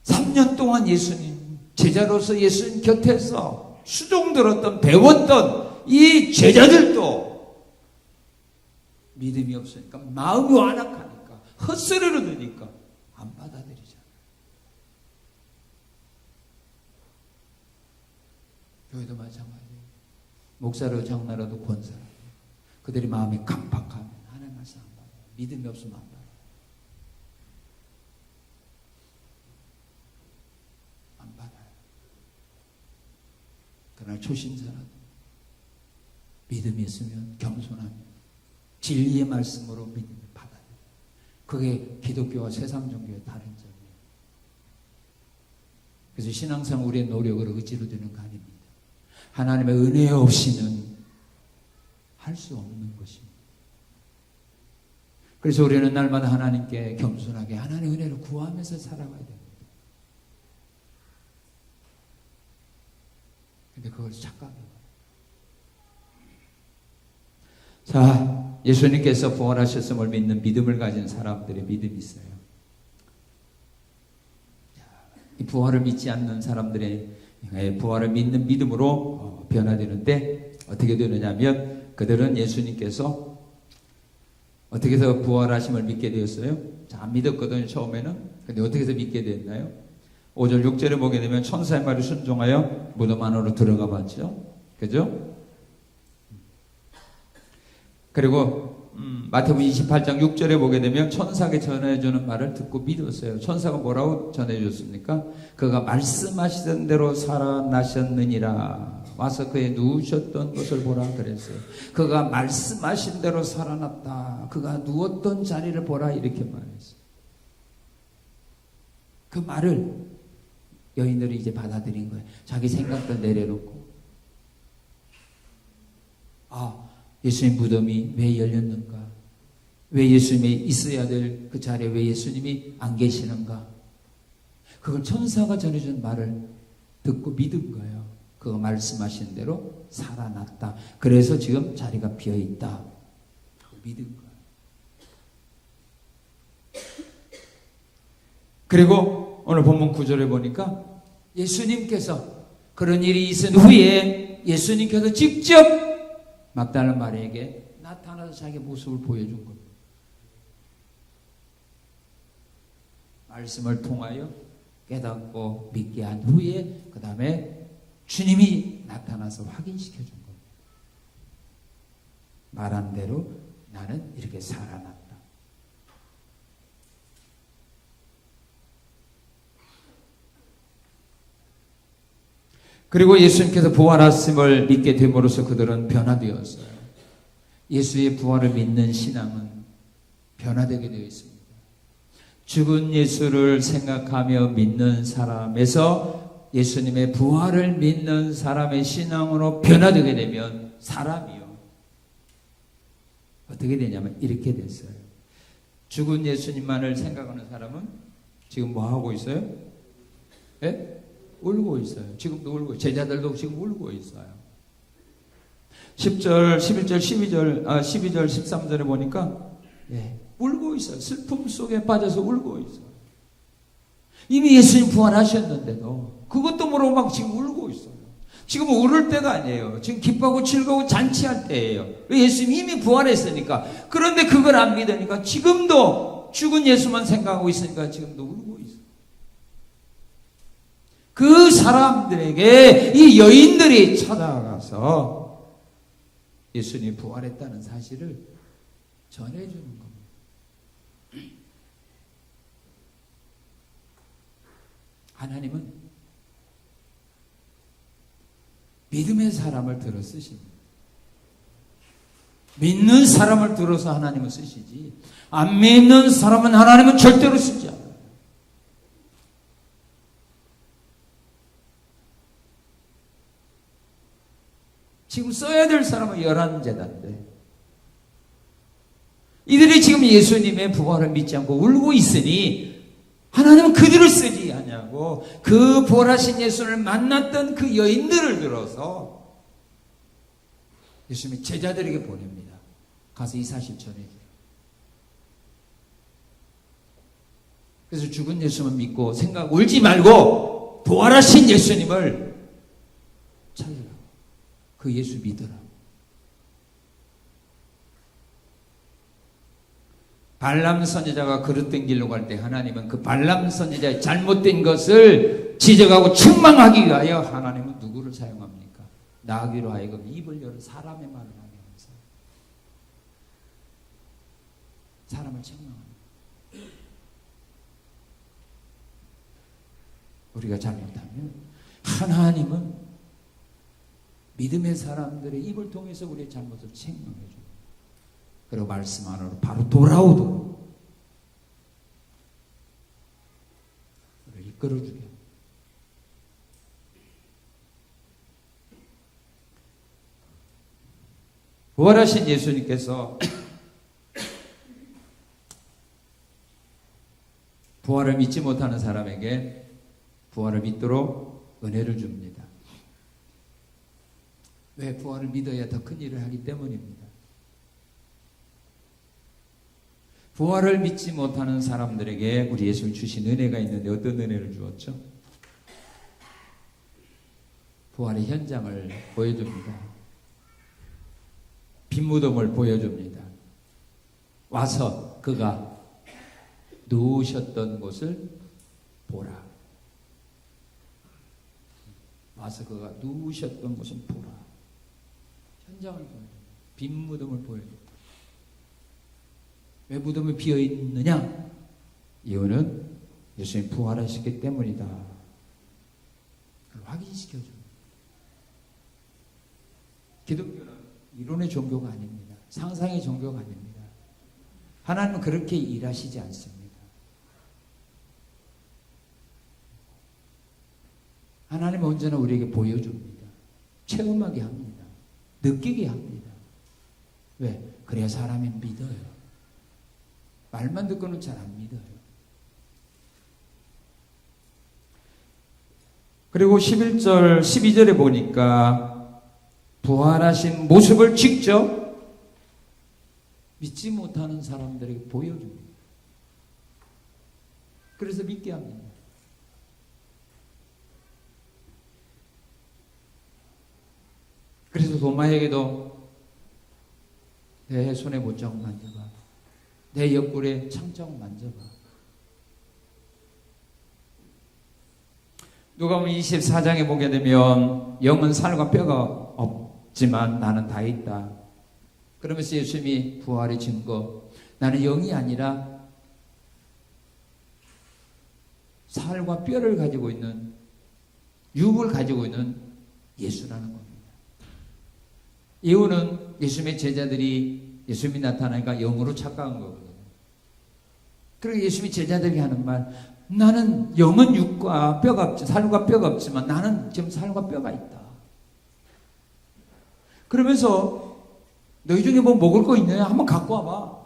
3년 동안 예수님 제자로서 예수님 곁에서 수종 들었던 배웠던 이 제자들도 믿음이 없으니까 마음이 완악하니까 헛소리를 들으니까 안 받아들이잖아요. 교회도 마찬가지예요. 목사로 장로라도 권사라도 그들이 마음이 강팍하면 하나님 말씀 안 받아요. 믿음이 없으면 안 받아요. 안 받아요. 그러나 초신자라도 믿음이 있으면 겸손하면 진리의 말씀으로 믿음을 받아요. 그게 기독교와 세상 종교의 다른 점이에요. 그래서 신앙상 우리의 노력을 의지로 되는 거 아닙니다. 하나님의 은혜 없이는 할 수 없는 것입니다. 그래서 우리는 날마다 하나님께 겸손하게 하나님의 은혜를 구하면서 살아가야 됩니다. 근데 그걸 착각해요. 자, 예수님께서 부활하셨음을 믿는 믿음을 가진 사람들의 믿음이 있어요. 이 부활을 믿지 않는 사람들의 부활을 믿는 믿음으로 변화되는데 어떻게 되느냐면 그들은 예수님께서 어떻게 해서 부활하심을 믿게 되었어요? 자, 안 믿었거든요, 처음에는. 근데 어떻게 해서 믿게 됐나요? 5절, 6절에 보게 되면 천사의 말에 순종하여 무덤 안으로 들어가 봤죠. 그죠? 그리고 마태복음 28장 6절에 보게 되면 천사에게 전해주는 말을 듣고 믿었어요. 천사가 뭐라고 전해줬습니까? 그가 말씀하시던 대로 살아나셨느니라. 와서 그의 누우셨던 것을 보라 그랬어요. 그가 말씀하신 대로 살아났다. 그가 누웠던 자리를 보라 이렇게 말했어요. 그 말을 여인들이 이제 받아들인 거예요. 자기 생각도 내려놓고 예수님 무덤이 왜 열렸는가? 왜 예수님이 있어야 될 그 자리에 왜 예수님이 안 계시는가? 그걸 천사가 전해준 말을 듣고 믿은 거예요. 그거 말씀하신 대로 살아났다. 그래서 지금 자리가 비어있다. 믿은 거예요. 그리고 오늘 본문 9절에 보니까 예수님께서 그런 일이 있은 후에 예수님께서 직접 막달라 마리아에게 나타나서 자기 모습을 보여준 겁니다. 말씀을 통하여 깨닫고 믿게 한 후에 그 다음에 주님이 나타나서 확인시켜 준 겁니다. 말한 대로 나는 이렇게 살아났다. 그리고 예수님께서 부활하심을 믿게 됨으로써 그들은 변화되었어요. 예수의 부활을 믿는 신앙은 변화되게 되어 있습니다. 죽은 예수를 생각하며 믿는 사람에서 예수님의 부활을 믿는 사람의 신앙으로 변화되게 되면 사람이요. 어떻게 되냐면 이렇게 됐어요. 죽은 예수님만을 생각하는 사람은 지금 뭐 하고 있어요? 예? 울고 있어요. 지금도 울고 있어요. 제자들도 지금 울고 있어요. 10절, 11절, 12절, 13절에 보니까 울고 있어요. 슬픔 속에 빠져서 울고 있어요. 이미 예수님 부활하셨는데도 그것도 모르고 막 지금 울고 있어요. 지금 울을 때가 아니에요. 지금 기뻐하고 즐거워 잔치할 때예요. 왜? 예수님 이미 부활했으니까. 그런데 그걸 안 믿으니까 지금도 죽은 예수만 생각하고 있으니까 지금도 울고 있어요. 그 사람들에게 이 여인들이 찾아가서 예수님이 부활했다는 사실을 전해주는 겁니다. 하나님은 믿음의 사람을 들어 쓰십니다. 믿는 사람을 들어서 하나님은 쓰시지 안 믿는 사람은 하나님은 절대로 쓰지 않아요. 지금 써야 될 사람은 11제자인데 이들이 지금 예수님의 부활을 믿지 않고 울고 있으니 하나님은 그들을 쓰지 않냐고 그 부활하신 예수를 만났던 그 여인들을 들어서 예수님이 제자들에게 보냅니다. 가서 이 사실 전해주라. 그래서 죽은 예수님을 믿고 생각 울지 말고 부활하신 예수님을 찾으라. 그 예수 믿으라. 발람 선지자가 그릇된 길로 갈 때 하나님은 그 발람 선지자의 잘못된 것을 지적하고 책망하기 위하여 하나님은 누구를 사용합니까? 나귀로 하여금 입을 열어 사람의 말을 하게 하면서 사람을 책망합니다. 우리가 잘못하면 하나님은 믿음의 사람들의 입을 통해서 우리의 잘못을 책망해 줍니다. 그리고 말씀 안으로 바로 돌아오도록 우리를 이끌어주게 합니다. 부활하신 예수님께서 부활을 믿지 못하는 사람에게 부활을 믿도록 은혜를 줍니다. 왜? 부활을 믿어야 더 큰 일을 하기 때문입니다. 부활을 믿지 못하는 사람들에게 우리 예수님 주신 은혜가 있는데 어떤 은혜를 주었죠? 부활의 현장을 보여줍니다. 빈무덤을 보여줍니다. 와서 그가 누우셨던 곳을 보라. 와서 그가 누우셨던 곳을 보라. 현장을 보여줍니다. 빈무덤을 보여줍니다. 왜 무덤이 비어있느냐? 이유는 예수님 부활하셨기 때문이다. 그걸 확인시켜줍니다. 기독교는 이론의 종교가 아닙니다. 상상의 종교가 아닙니다. 하나님은 그렇게 일하시지 않습니다. 하나님은 언제나 우리에게 보여줍니다. 체험하게 합니다. 느끼게 합니다. 왜? 그래야 사람이 믿어요. 말만 듣고는 잘 안 믿어요. 그리고 11절, 12절에 보니까 부활하신 모습을 직접 믿지 못하는 사람들에게 보여줍니다. 그래서 믿게 합니다. 그래서 도마에게도 내 손에 못자국 만져봐. 내 옆구리에 창자국 만져봐. 누가복음 24장에 보게 되면 영은 살과 뼈가 없지만 나는 다 있다. 그러면서 예수님이 부활의 증거, 나는 영이 아니라 살과 뼈를 가지고 있는, 육을 가지고 있는 예수라는 겁니다. 이유는 예수님의 제자들이 예수님이 나타나니까 영으로 착각한 거거든요. 그리고 예수님이 제자들이 하는 말, 나는 영은 육과 뼈가 없지, 살과 뼈가 없지만 나는 지금 살과 뼈가 있다. 그러면서 너희 중에 뭐 먹을 거 있느냐? 한번 갖고 와봐.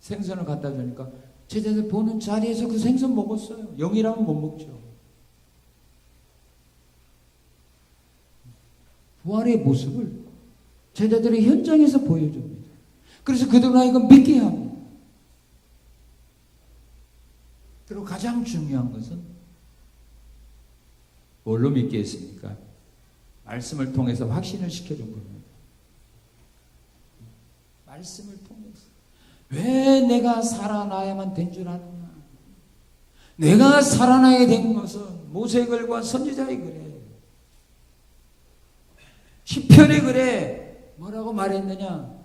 생선을 갖다 주니까 제자들 보는 자리에서 그 생선 먹었어요. 영이라면 못 먹죠. 부활의 모습을 제자들의 현장에서 보여줍니다. 그래서 그들은 하여금 믿게 합니다. 그리고 가장 중요한 것은 뭘로 믿게 했습니까? 말씀을 통해서 확신을 시켜준 겁니다. 말씀을 통해서. 왜 내가 살아나야만 된 줄 아느냐? 내가 살아나야 된 것은 모세의 글과 선지자의 글에 시편의 글에 뭐라고 말했느냐?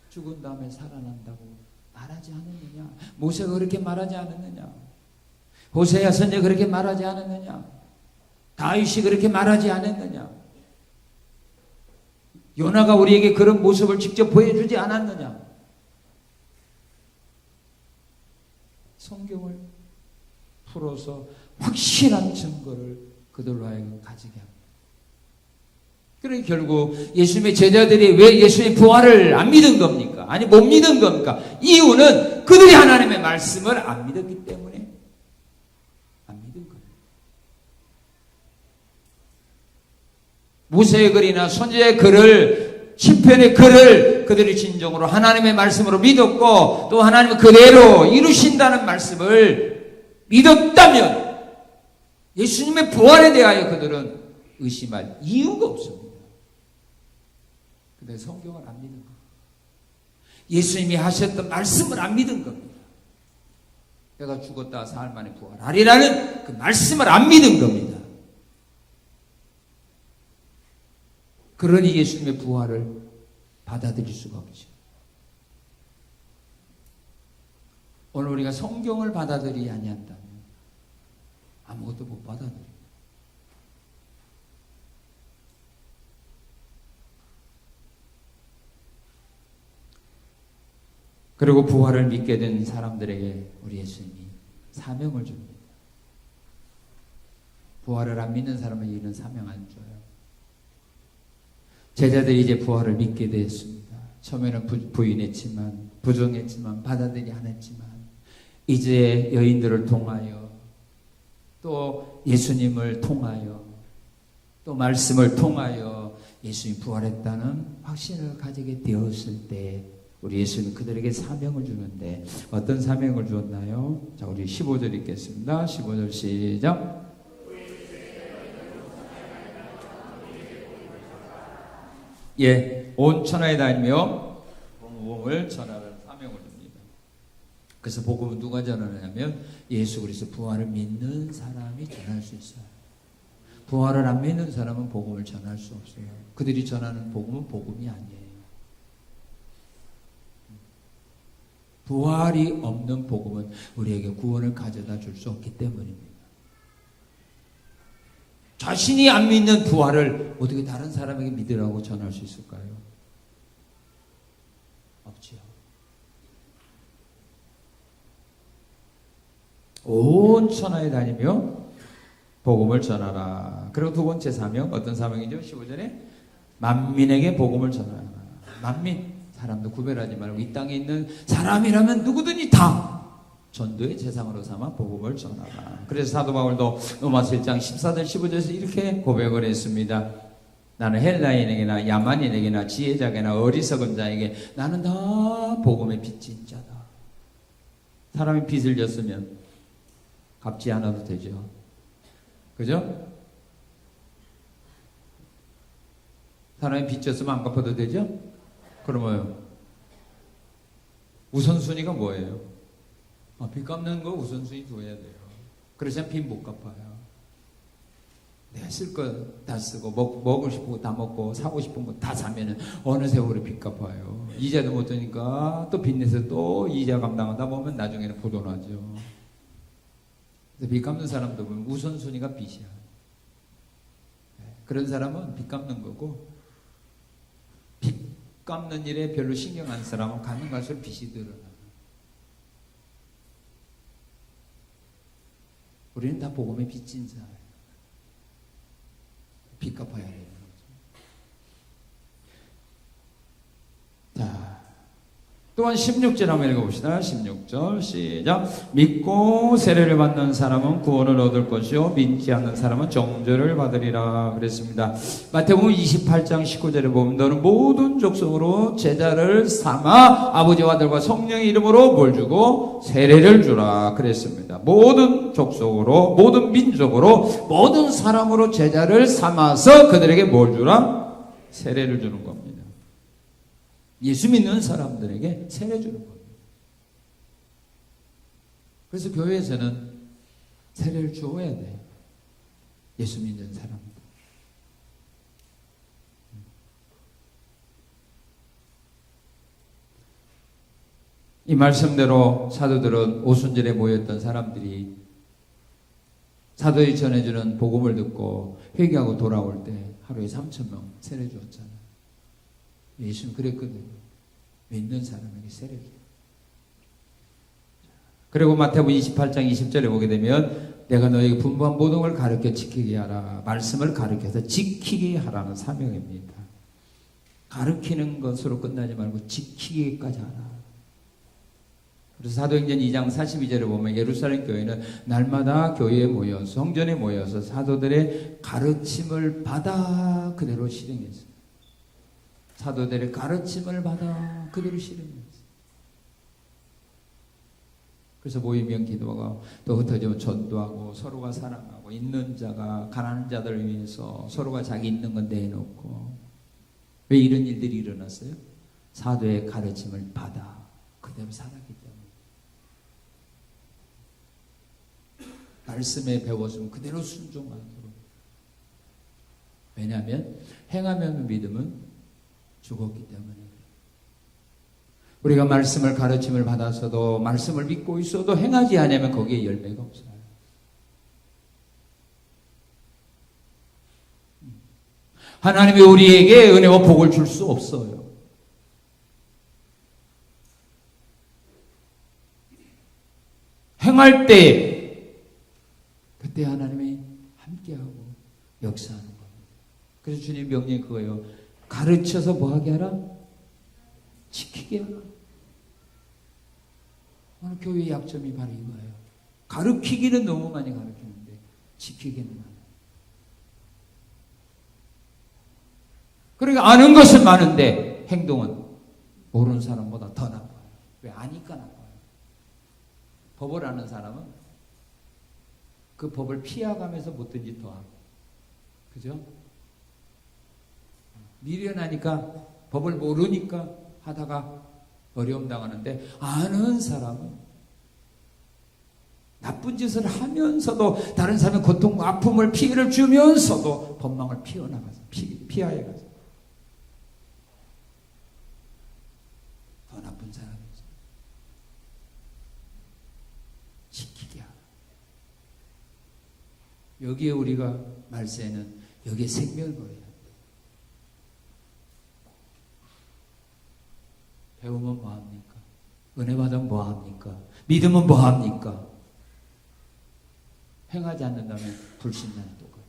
죽은 다음에 살아난다고 말하지 않았느냐? 모세가 그렇게 말하지 않았느냐? 호세아 선지자가 그렇게 말하지 않았느냐? 다윗이 그렇게 말하지 않았느냐? 요나가 우리에게 그런 모습을 직접 보여주지 않았느냐? 성경을 풀어서 확실한 증거를 그들로 하여금 가지게 합니다. 그러니 결국 예수님의 제자들이 왜 예수님의 부활을 안 믿은 겁니까? 아니 못 믿은 겁니까? 이유는 그들이 하나님의 말씀을 안 믿었기 때문에 안 믿은 거예요. 모세의 글이나 선지자의 글을, 시편의 글을 그들이 진정으로 하나님의 말씀으로 믿었고 또 하나님은 그대로 이루신다는 말씀을 믿었다면 예수님의 부활에 대하여 그들은 의심할 이유가 없습니다. 근데 성경을 안 믿는 겁니다. 예수님이 하셨던 말씀을 안 믿은 겁니다. 내가 죽었다 사흘 만에 부활하리라는 그 말씀을 안 믿은 겁니다. 그러니 예수님의 부활을 받아들일 수가 없죠. 오늘 우리가 성경을 받아들이지 아니한다면 아무것도 못 받아들여요. 그리고 부활을 믿게 된 사람들에게 우리 예수님이 사명을 줍니다. 부활을 안 믿는 사람은 이런 사명 안 줘요. 제자들이 이제 부활을 믿게 되었습니다. 처음에는 부인했지만, 부정했지만, 받아들이지 않았지만 이제 여인들을 통하여 또 예수님을 통하여 또 말씀을 통하여 예수님이 부활했다는 확신을 가지게 되었을 때 우리 예수님 그들에게 사명을 주는데 어떤 사명을 주었나요? 자, 우리 15절 읽겠습니다. 15절 시작. 예, 온 천하에 다니며 복음을 전하는 사명을 줍니다. 그래서 복음은 누가 전하냐면 예수 그리스도 부활을 믿는 사람이 전할 수 있어요. 부활을 안 믿는 사람은 복음을 전할 수 없어요. 그들이 전하는 복음은 복음이 아니에요. 부활이 없는 복음은 우리에게 구원을 가져다 줄 수 없기 때문입니다. 자신이 안 믿는 부활을 어떻게 다른 사람에게 믿으라고 전할 수 있을까요? 없지요. 온 천하에 다니며 복음을 전하라. 그리고 두 번째 사명, 어떤 사명이죠? 15절에 만민에게 복음을 전하라. 만민, 사람도 구별하지 말고 이 땅에 있는 사람이라면 누구든지 다 전도의 대상으로 삼아 복음을 전하라. 그래서 사도 바울도 로마서 1장 14절 15절에서 이렇게 고백을 했습니다. 나는 헬라인에게나 야만인에게나 지혜자에게나 어리석은 자에게 나는 다 복음의 빚진 자다. 사람이 빚을 졌으면 갚지 않아도 되죠. 그죠? 사람이 빚 졌으면 안 갚아도 되죠? 그러면 우선순위가 뭐예요? 빚 갚는 거 우선순위 둬야 돼요. 그러지 빚 못 갚아요. 내가 쓸 거 다 쓰고 먹고 싶은 거 다 먹고 사고 싶은 거 다 사면은 어느 세월에 빚 갚아요. 이자도 못 주니까 또 빚내서 또 이자 감당하다 보면 나중에는 부도나죠. 그래서 빚 갚는 사람도 보면 우선순위가 빚이야. 그런 사람은 빚 갚는 거고 빚 갚는 일에 별로 신경 안 사람은 가는 갈수록 빚이 늘어나. 우리는 다 복음의 빚진 자예요. 빚 갚아야 돼요. 자, 또한 16절 한번 읽어봅시다. 16절 시작. 믿고 세례를 받는 사람은 구원을 얻을 것이요 믿지 않는 사람은 정죄를 받으리라 그랬습니다. 마태복음 28장 19절에 보면 너는 모든 족속으로 제자를 삼아 아버지와 아들과 성령의 이름으로 뭘 주고 세례를 주라 그랬습니다. 모든 족속으로 모든 민족으로 모든 사람으로 제자를 삼아서 그들에게 뭘 주라? 세례를 주는 겁니다. 예수 믿는 사람들에게 세례 주는 겁니다. 그래서 교회에서는 세례를 주어야 돼요. 예수 믿는 사람들. 이 말씀대로 사도들은 오순절에 모였던 사람들이 사도에 전해주는 복음을 듣고 회개하고 돌아올 때 하루에 3,000명 세례 주었잖아요. 예수는 그랬거든요. 믿는 사람에게 세례를 줘요. 그리고 마태복음 28장 20절에 보게 되면 내가 너에게 분부한 모든 걸 가르쳐 지키게 하라. 말씀을 가르쳐서 지키게 하라는 사명입니다. 가르치는 것으로 끝나지 말고 지키기까지 하라. 그래서 사도행전 2장 42절에 보면 예루살렘 교회는 날마다 교회에 모여서 성전에 모여서 사도들의 가르침을 받아 그대로 실행했어요. 사도들의 가르침을 받아 그대로 실행했어요. 그래서 모이면 기도하고 또 흩어지면 전도하고 서로가 사랑하고 있는 자가 가난한 자들을 위해서 서로가 자기 있는 건 내놓고. 왜 이런 일들이 일어났어요? 사도의 가르침을 받아 그대로 살았기 때문에. 말씀에 배웠으면 그대로 순종하도록. 왜냐하면 행하면 믿음은 죽었기 때문에. 우리가 말씀을 가르침을 받아서도 말씀을 믿고 있어도 행하지 않으면 거기에 열매가 없어요. 하나님이 우리에게 은혜와 복을 줄 수 없어요. 행할 때 그때 하나님이 함께하고 역사하는 겁니다. 그래서 주님 명령이 그거예요. 가르쳐서 뭐하게 하라? 지키게 하라. 오늘 교회의 약점이 바로 이거예요. 가르치기는 너무 많이 가르치는데 지키기는 안 해요. 그러니까 아는 것은 많은데 행동은 모르는 사람보다 더 나빠요. 왜? 아니까 나빠요. 법을 아는 사람은 그 법을 피해가면서 뭐든지 더 하고. 그죠? 미련하니까 법을 모르니까 하다가 어려움 당하는데, 아는 사람은 나쁜 짓을 하면서도 다른 사람의 고통과 아픔을 피해를 주면서도 법망을 피해나가서 피하여 가서 더 나쁜 사람이죠. 지키게 하라. 여기에 우리가 말세는 여기에 생명을 버려야 돼. 배우면 뭐합니까? 은혜 받으면 뭐합니까? 믿으면 뭐합니까? 행하지 않는다면 불신자는 똑같아요.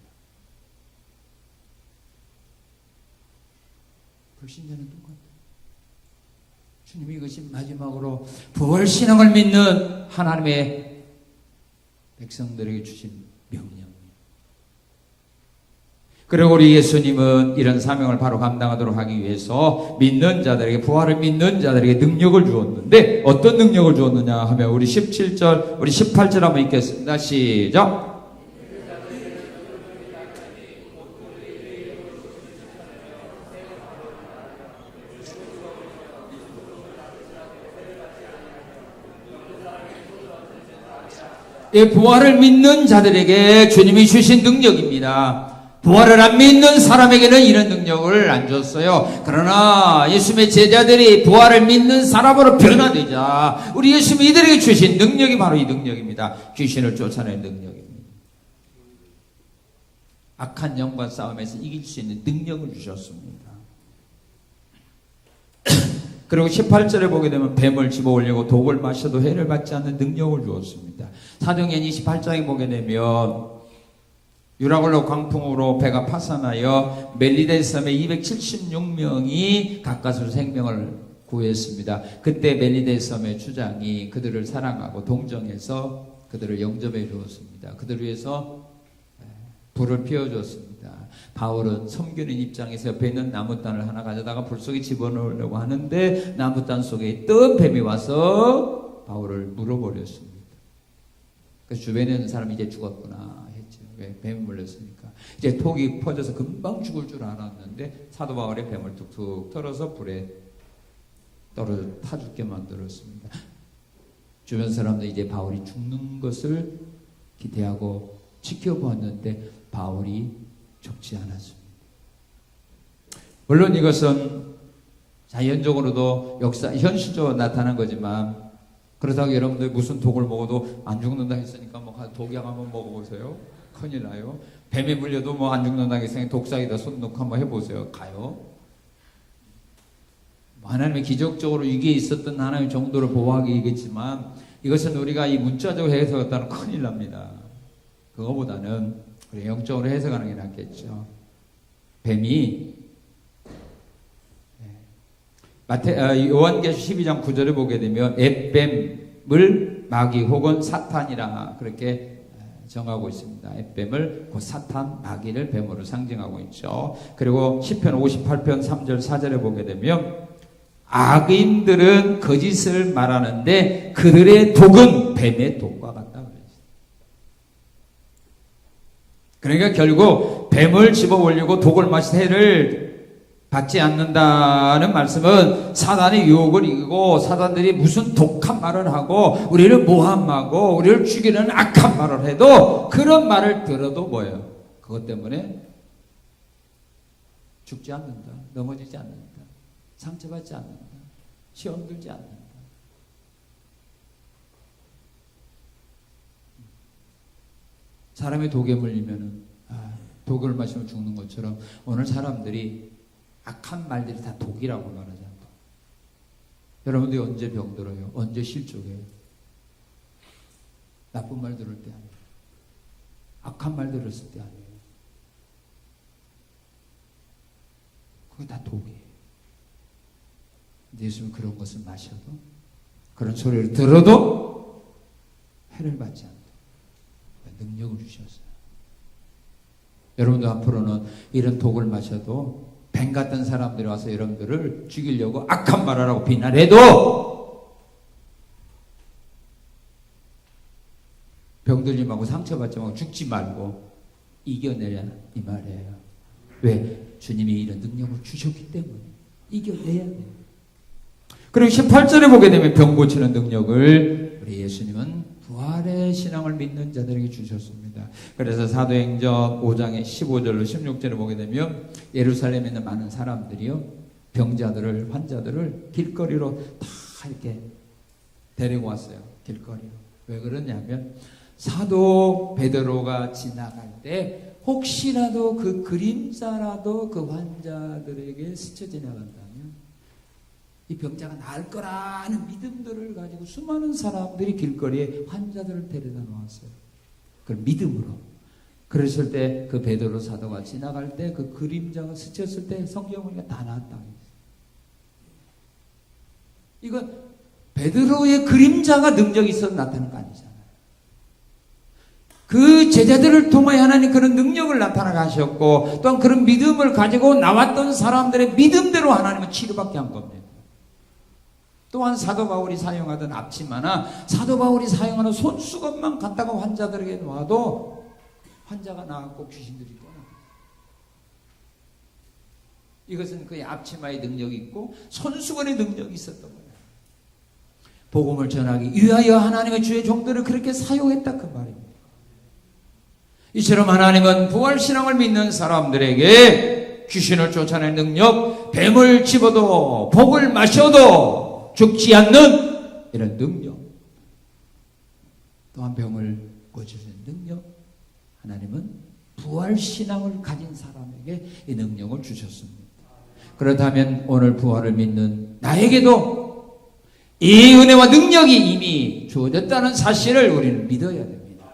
불신자는 똑같아요. 주님이 이것이 마지막으로 부활신앙을 믿는 하나님의 백성들에게 주신 명령입니다. 그리고 우리 예수님은 이런 사명을 바로 감당하도록 하기 위해서 믿는 자들에게, 부활을 믿는 자들에게 능력을 주었는데, 어떤 능력을 주었느냐 하면 우리 17절, 우리 18절 한번 읽겠습니다. 시작! 이 부활을 믿는 자들에게 주님이 주신 능력입니다. 부활을 안 믿는 사람에게는 이런 능력을 안 줬어요. 그러나 예수님의 제자들이 부활을 믿는 사람으로 변화되자 우리 예수님이 이들에게 주신 능력이 바로 이 능력입니다. 귀신을 쫓아내는 능력입니다. 악한 영과 싸움에서 이길 수 있는 능력을 주셨습니다. 그리고 18절에 보게 되면 뱀을 집어 올리고 독을 마셔도 해를 받지 않는 능력을 주었습니다. 사도행전 28장에 보게 되면 유라굴로 광풍으로 배가 파산하여 멜리데 섬에 276명이 가까스로 생명을 구했습니다. 그때 멜리데 섬의 주장이 그들을 사랑하고 동정해서 그들을 영접해 주었습니다. 그들을 위해서 불을 피워줬습니다. 바울은 섬기는 입장에서 옆에 있는 나무단을 하나 가져다가 불 속에 집어넣으려고 하는데 나무단 속에 있던 뱀이 와서 바울을 물어버렸습니다. 그래서 주변에 있는 사람이 이제 죽었구나 했죠. 왜? 뱀이 물렸으니까. 이제 톡이 퍼져서 금방 죽을 줄 알았는데 사도 바울이 뱀을 툭툭 털어서 불에 떨어져 타 죽게 만들었습니다. 주변 사람들이 이제 바울이 죽는 것을 기대하고 지켜보았는데 바울이 죽지 않았습니다. 물론 이것은 자연적으로도 현실적으로 나타난 거지만, 그렇다고 여러분들 무슨 독을 먹어도 안 죽는다 했으니까 뭐 독약 한번 먹어보세요. 큰일 나요. 뱀에 물려도 뭐 안 죽는다 했으니까 독사에다 손 놓고 한번 해보세요. 가요. 하나님의 기적적으로 이게 있었던 하나님의 정도를 보호하기겠지만, 이것은 우리가 이 문자적으로 해석했다는 큰일 납니다. 그거보다는 우리 영적으로 해석하는 게 낫겠죠. 뱀이 요한계시록 12장 9절에 보게 되면 앱뱀, 뱀을 마귀 혹은 사탄이라 그렇게 정하고 있습니다. 뱀을 그 사탄, 마귀를 뱀으로 상징하고 있죠. 그리고 시편 58편 3절 4절에 보게 되면 악인들은 거짓을 말하는데 그들의 독은 뱀의 독과 같다 그랬어요. 그러니까 결국 뱀을 집어 올리고 독을 마시 해를 받지 않는다는 말씀은 사단의 유혹을 이기고 사단들이 무슨 독한 말을 하고 우리를 모함하고 우리를 죽이는 악한 말을 해도 그런 말을 들어도 뭐예요? 그것 때문에 죽지 않는다. 넘어지지 않는다. 상처받지 않는다. 시험 들지 않는다. 사람이 독에 물리면은 독을 마시면 죽는 것처럼 오늘 사람들이 악한 말들이 다 독이라고 말하잖아요. 여러분들이 언제 병들어요? 언제 실족해요? 나쁜 말 들을 때 아니에요. 악한 말 들었을 때 아니에요. 그게 다 독이에요. 예수님은 그런 것을 마셔도 그런 소리를 들어도 해를 받지 않는다. 능력을 주셨어요. 여러분도 앞으로는 이런 독을 마셔도 뱀 같은 사람들이 와서 여러분들을 죽이려고 악한 말을 하고 비난해도 병들림하고 상처받지 말고 죽지 말고 이겨내라 이 말이에요. 왜? 주님이 이런 능력을 주셨기 때문에 이겨내야 돼요. 그리고 18절에 보게 되면 병 고치는 능력을 우리 예수님은 부활의 신앙을 믿는 자들에게 주셨습니다. 그래서 사도행전 5장의 15절로 16절을 보게 되면 예루살렘에 있는 많은 사람들이요 병자들을 환자들을 길거리로 다 이렇게 데리고 왔어요. 길거리로. 왜 그러냐면 사도 베드로가 지나갈 때 혹시라도 그 그림자라도 그 환자들에게 스쳐 지나간다면 이 병자가 나을 거라는 믿음들을 가지고 수많은 사람들이 길거리에 환자들을 데려다 놓았어요. 그걸 믿음으로. 그랬을 때 그 베드로 사도가 지나갈 때 그 그림자가 스쳤을 때 성경 보니까 다 나았다. 이건 베드로의 그림자가 능력이 있어서 나타난 거 아니잖아요. 그 제자들을 통하여 하나님 그런 능력을 나타나게 하셨고 또한 그런 믿음을 가지고 나왔던 사람들의 믿음대로 하나님은 치료받게 한 겁니다. 또한 사도 바울이 사용하던 앞치마나 사도 바울이 사용하는 손수건만 갖다가 환자들에게 놔도 환자가 나았고 귀신들이 떠나. 이것은 그의 앞치마의 능력이 있고 손수건의 능력이 있었던 거예요. 복음을 전하기 위하여 하나님의 주의 종들을 그렇게 사용했다 그 말입니다. 이처럼 하나님은 부활신앙을 믿는 사람들에게 귀신을 쫓아낼 능력, 뱀을 집어도 복을 마셔도 죽지 않는 이런 능력, 또한 병을 고쳐주는 능력, 하나님은 부활신앙을 가진 사람에게 이 능력을 주셨습니다. 그렇다면 오늘 부활을 믿는 나에게도 이 은혜와 능력이 이미 주어졌다는 사실을 우리는 믿어야 됩니다.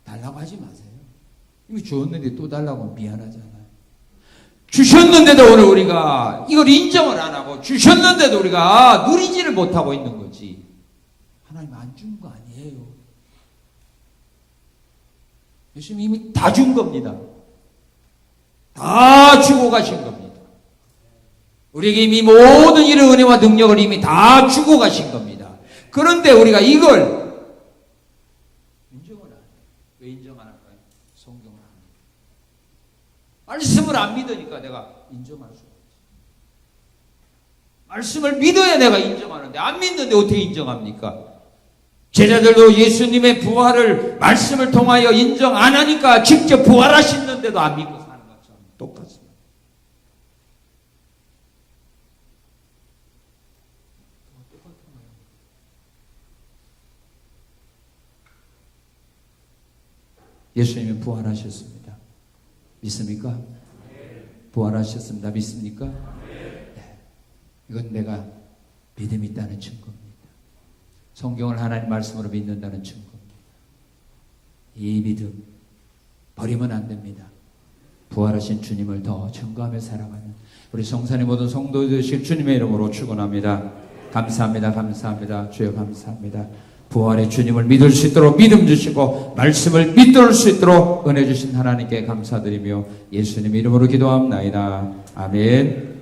달라고 하지 마세요. 이미 주었는데 또 달라고 하면 미안하잖아요. 주셨는데도 오늘 우리가 이걸 인정을 안 하고 주셨는데도 우리가 누리지를 못하고 있는 거지. 하나님 안 준 거 아니에요. 예수님이 이미 다 준 겁니다. 다 주고 가신 겁니다. 우리에게 이미 모든 이런 은혜와 능력을 이미 다 주고 가신 겁니다. 그런데 우리가 이걸 인정을 안 해요. 왜 인정 안 할까요? 성경을 안 해요. 말씀을 안 믿으니까 내가 인정할 수가 없어요. 말씀을 믿어야 내가 인정하는데 안 믿는데 어떻게 인정합니까? 제자들도 예수님의 부활을 말씀을 통하여 인정 안 하니까 직접 부활하시는데도 안 믿고 사는 것처럼 똑같습니다. 똑같은 거예요. 예수님은 부활하셨습니다. 믿습니까? 부활하셨습니다. 믿습니까? 네. 이건 내가 믿음이 있다는 증거입니다. 성경을 하나님 말씀으로 믿는다는 증거입니다. 이 믿음 버리면 안 됩니다. 부활하신 주님을 더 증거하며 살아가는 우리 성산의 모든 성도 되실 주님의 이름으로 축원합니다. 감사합니다. 감사합니다. 주여 감사합니다. 부활의 주님을 믿을 수 있도록 믿음 주시고 말씀을 믿을 수 있도록 은혜 주신 하나님께 감사드리며 예수님 이름으로 기도합나이다. 아멘.